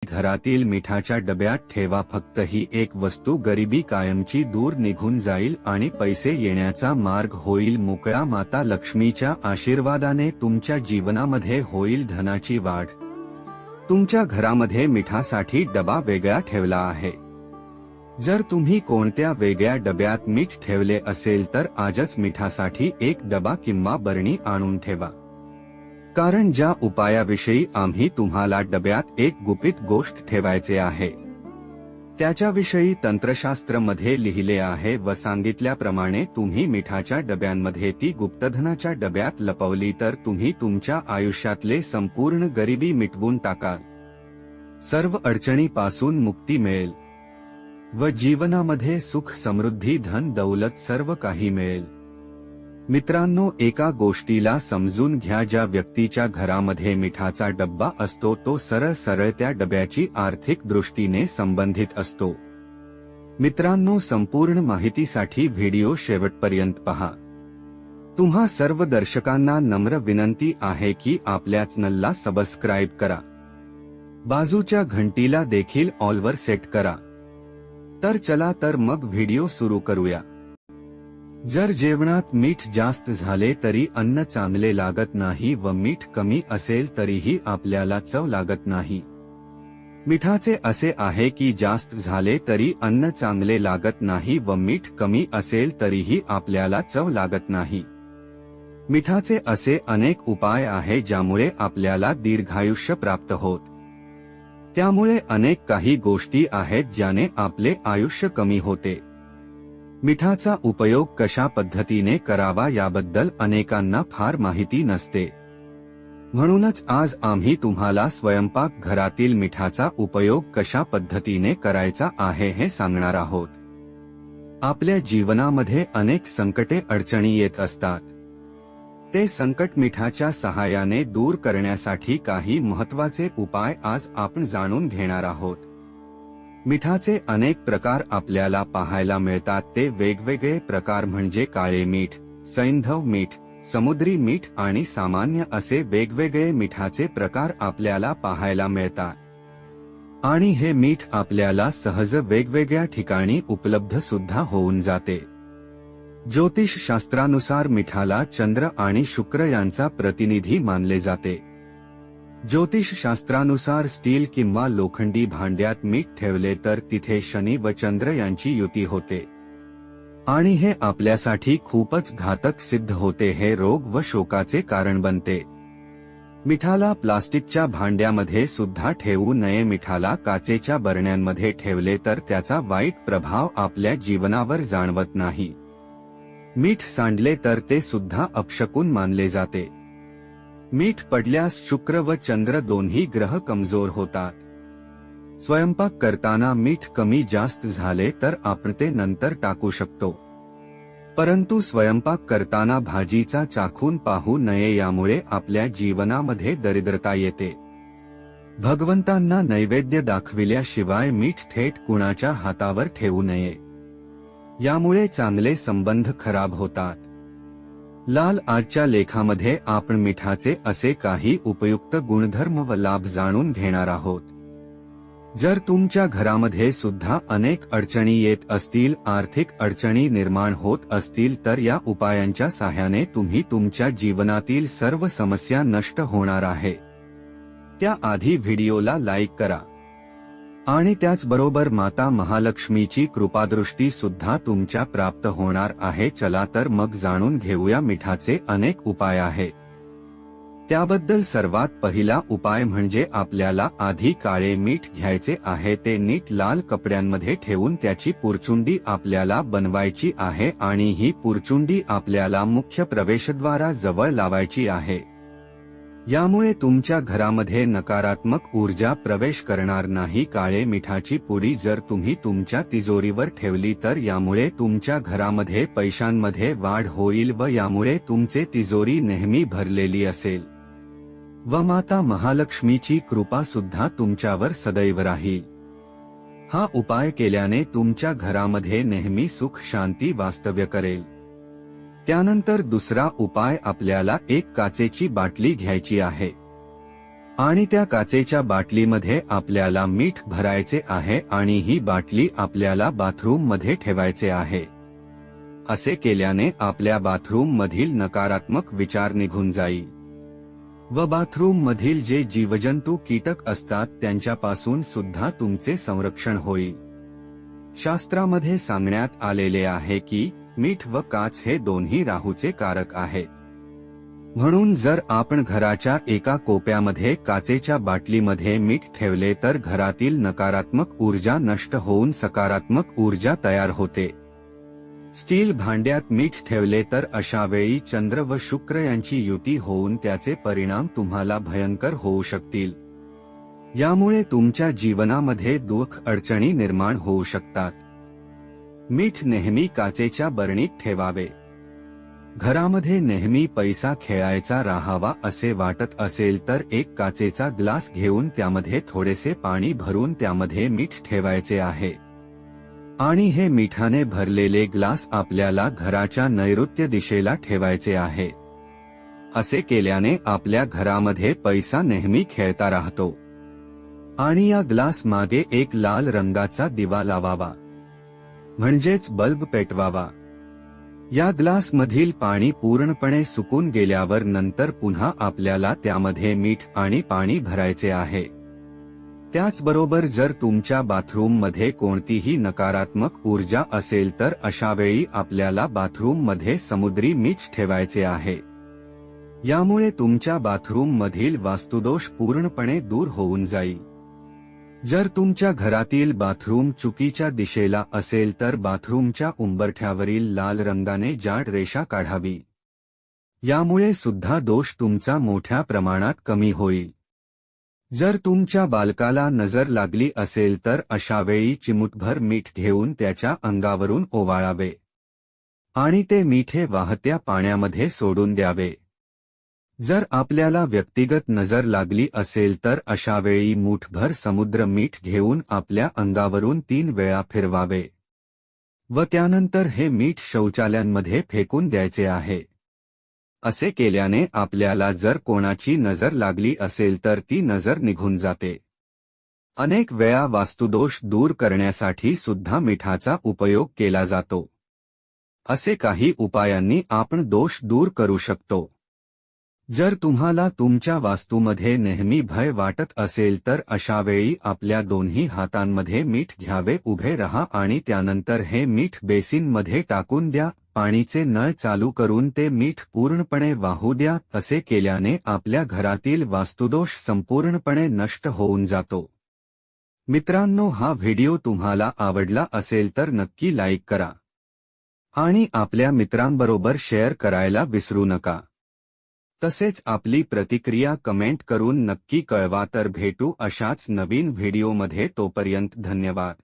घरातील मिठाच्या डब्यात ठेवा. फक्त ही एक वस्तू गरिबी कायमची दूर निघून जाईल आणि पैसे येण्याचा मार्ग होईल मोकळा. माता लक्ष्मीच्या आशीर्वादाने तुमच्या जीवनामध्ये होईल धनाची वाढ. तुमच्या घरामध्ये मिठासाठी डबा वेगळा ठेवला आहे. जर तुम्ही कोणत्या वेगळ्या डब्यात मीठ ठेवले असेल तर आजच मिठासाठी एक डबा किंवा बरणी आणून ठेवा. कारण ज्या उपायाविषयी आम्ही तुम्हाला डब्यात एक गुपित गोष्ट ठेवायचे आहे त्याच्याविषयी तंत्रशास्त्र मध्ये लिहिले आहे व सांगितल्याप्रमाणे तुम्ही मिठाच्या डब्यांमध्ये ती गुप्तधनाच्या डब्यात लपवली तर तुम्ही तुमच्या आयुष्यातले संपूर्ण गरिबी मिटवून टाकाल. सर्व अडचणीपासून मुक्ती मिळेल व जीवनामध्ये सुख समृद्धी धन दौलत सर्व काही मिळेल. मित्रांनो, एका गोष्टीला समजून घ्या. ज्या व्यक्तीच्या घरामध्ये मिठाचा डब्बा असतो तो सरळ त्या डब्याची आर्थिक दृष्टीने संबंधित असतो. मित्रांनो, संपूर्ण माहितीसाठी व्हिडिओ शेवटपर्यंत पहा. तुम्हा सर्व दर्शकांना नम्र विनंती आहे की आपल्या चॅनलला सबस्क्राईब करा. बाजूच्या घंटीला देखील ऑलवर सेट करा. तर चला तर मग व्हिडिओ सुरू करूया. जर जेवणात मीठ जास्त झाले तरी अन्न चांगले लागत नाही व मीठ कमी असेल तरीही आपल्याला चव लागत नाही. मिठाचे असे आहे की जास्त झाले तरी अन्न चांगले लागत नाही व मीठ कमी असेल तरीही आपल्याला चव लागत नाही. मिठाचे असे अनेक उपाय आहे ज्यामुळे आपल्याला दीर्घायुष्य प्राप्त होत. त्यामुळे अनेक काही गोष्टी आहेत ज्याने आपले आयुष्य कमी होते. मिठाचा उपयोग कशा पद्धतीने करावा याबद्दल अनेकांना फार माहिती नसते. म्हणूनच आज आम्ही तुम्हाला स्वयंपाक घरातील मिठाचा उपयोग कशा पद्धतीने करायचा आहे हे सांगणार आहोत. आपल्या जीवनामध्ये अनेक संकटे अडचणी येत असतात. ते संकट मिठाच्या सहाय्याने दूर करण्यासाठी काही महत्त्वाचे उपाय आज आपण जाणून घेणार आहोत. मिठाचे अनेक प्रकार आपल्याला पाहायला मिळतात. ते वेगवेगळे प्रकार म्हणजे काळे मीठ, सैंधव मीठ, समुद्री मीठ आणि सामान्य असे वेगवेगळे मिठाचे प्रकार आपल्याला पाहायला मिळतात. आणि हे मीठ आपल्याला सहज वेगवेगळ्या ठिकाणी उपलब्ध सुद्धा होऊन जाते. ज्योतिषशास्त्रानुसार मिठाला चंद्र आणि शुक्र यांचा प्रतिनिधी मानले जाते. ज्योतिषशास्त्रानुसार स्टील किंवा लोखंडी भांड्यात मीठ ठेवले तर तिथे शनी व चंद्र यांची युती होते आणि हे आपल्यासाठी खूपच घातक सिद्ध होते. हे रोग व शोकाचे कारण बनते. मिठाला प्लास्टिकच्या भांड्यामध्ये सुद्धा ठेवू नये. मिठाला काचेच्या बरण्यांमध्ये ठेवले तर त्याचा वाईट प्रभाव आपल्या जीवनावर जाणवत नाही. मीठ सांडले तर ते सुद्धा अपशकुन मानले जाते. मीठ पडल्यास शुक्र व चंद्र दोन्ही ग्रह कमजोर होतात. स्वयंपाक करताना मीठ कमी जास्त झाले तर आपण ते नंतर टाकू शकतो. परंतु स्वयंपाक करताना भाजीचा चाखून पाहू नये. यामुळे आपल्या जीवनामध्ये दरिद्रता येते. भगवंतांना नैवेद्य दाखविल्याशिवाय मीठ थेट कुणाच्या हातावर ठेवू नये. यामुळे चांगले संबंध खराब होतात. आजच्या लेखामध्ये आपण मिठाचे असे काही उपयुक्त गुणधर्म व लाभ जाणून घेणार आहोत. जर तुमच्या घरामध्ये सुद्धा अनेक अडचणी येत असतील, आर्थिक अडचणी निर्माण होत असतील तर या उपायांच्या साहाय्याने तुम्ही तुमच्या जीवनातील सर्व समस्या नष्ट होणार आहे. त्याआधी व्हिडिओला लाईक करा आणि त्याचबरोबर माता महालक्ष्मीची कृपादृष्टी सुद्धा तुमच्या प्राप्त होणार आहे. चला तर मग जाणून घेऊया मिठाचे अनेक उपाय आहेत. त्याबद्दल सर्वात पहिला उपाय म्हणजे आपल्याला आधी काळे मीठ घ्यायचे आहे. ते नीट लाल कपड्यांमध्ये ठेवून त्याची पुरचुंडी आपल्याला बनवायची आहे आणि ही पुरचुंडी आपल्याला मुख्य प्रवेशद्वाराजवळ लावायची आहे. यामुळे तुमच्या घरामध्ये नकारात्मक ऊर्जा प्रवेश करणार नाही. काळे मिठाची पुडी जर तुम्ही तुमच्या तिजोरीवर ठेवली तर यामुळे तुमच्या घरामध्ये पैशांमध्ये वाढ होईल व यामुळे तुमचे तिजोरी नेहमी भरलेली असेल व माता महालक्ष्मीची कृपा सुद्धा तुमच्यावर सदैव राहील. हा उपाय केल्याने तुमच्या घरामध्ये नेहमी सुख शांती वास्तव्य करेल. त्यानंतर दुसरा उपाय आपल्याला एक काचेची बाटली घ्यायची आहे आणि त्या काचेच्या बाटलीमध्ये आपल्याला मीठ भरायचे आहे आणि ही बाटली आपल्याला बाथरूम मध्ये ठेवायचे आहे. असे केल्याने आपल्या बाथरूम मधील नकारात्मक विचार निघून जाईल व बाथरूम मधील जे जीवजंतू कीटक असतात त्यांच्यापासून सुद्धा तुमचे संरक्षण होईल. शास्त्रामध्ये सांगण्यात आलेले आहे की मीठ व काच हे दोन्ही राहूचे कारक आहेत. म्हणून जर आपण घराच्या एका कोपऱ्यामध्ये काचेच्या बाटलीमध्ये मीठ ठेवले तर घरातील नकारात्मक ऊर्जा नष्ट होऊन सकारात्मक ऊर्जा तयार होते. स्टील भांड्यात मीठ ठेवले तर अशा वेळी चंद्र व शुक्र यांची युती होऊन त्याचे परिणाम तुम्हाला भयंकर होऊ शकतील. यामुळे तुमच्या जीवनामध्ये दुःख अडचणी निर्माण होऊ शकतात. मीठ नेहमी काचेच्या बरणीत ठेवावे. घरामध्ये नेहमी पैसा खेळायचा राहावा असे वाटत असेल तर एक काचेचा ग्लास घेऊन त्यामध्ये थोडेसे पाणी भरून त्यामध्ये मीठ ठेवायचे आहे आणि हे मिठाने भरलेले ग्लास आपल्याला घराच्या नैऋत्य दिशेला ठेवायचे आहे. असे केल्याने आपल्या घरामध्ये पैसा नेहमी खेळता राहतो. आणि या ग्लास मागे एक लाल रंगाचा दिवा लावावा म्हणजेच बल्ब पेटवावा. या ग्लास मधील पाणी पूर्णपणे सुकून गेल्यावर नंतर पुन्हा आपल्याला त्यामध्ये मीठ आणि पाणी भरायचे आहे. त्याचबरोबर जर तुमच्या बाथरूम मध्ये कोणतीही नकारात्मक ऊर्जा असेल तर अशा वेळी आपल्याला बाथरूम मध्ये समुद्री मीठ ठेवायचे आहे. यामुळे तुमच्या बाथरूम मधील वास्तुदोष पूर्णपणे दूर होऊन जाईल. जर तुमच्या घरातील बाथरूम चुकीच्या दिशेला असेल तर बाथरूमच्या उंबरठ्यावरील लाल रंगाने जाड रेषा काढावी. यामुळे सुद्धा दोष तुमचा मोठ्या प्रमाणात कमी होईल. जर तुमच्या बालकाला नजर लागली असेल तर अशा वेळी चिमूटभर मीठ घेऊन त्याच्या अंगावरून ओवाळावे आणि ते मिठे वाहत्या पाण्यामध्ये सोडून द्यावे. जर आपल्याला व्यक्तिगत नजर लागली असेल तर अशा वेळी मूठभर समुद्र मीठ घेऊन आपल्या अंगावरून 3 वेळा फिरवावे व त्यानंतर हे मीठ शौचालयांमध्ये फेकून द्यायचे आहे. असे केल्याने आपल्याला जर कोणाची नजर लागली असेल तर ती नजर निघून जाते. अनेक वेळा वास्तुदोष दूर करण्यासाठी सुद्धा मिठाचा उपयोग केला जातो. असे काही उपायांनी आपण दोष दूर करू शकतो. जर तुम्हाला तुमच्या वास्तूमध्ये नेहमी भय वाटत असेल तर अशा वेळी आपल्या दोन्ही हातांमध्ये मीठ घ्यावे, उभे रहा आणि त्यानंतर हे मीठ बेसिनमध्ये टाकून द्या. पाणीचे नळ चालू करून ते मीठ पूर्णपणे वाहू द्या. असे केल्याने आपल्या घरातील वास्तुदोष संपूर्णपणे नष्ट होऊन जातो. मित्रांनो, हा व्हिडिओ तुम्हाला आवडला असेल तर नक्की लाईक करा आणि आपल्या मित्रांबरोबर शेअर करायला विसरू नका. तसेच आपली प्रतिक्रिया कमेंट करून नक्की कळवा. तर भेटू अशाच नवीन व्हिडिओमध्ये. तोपर्यंत धन्यवाद.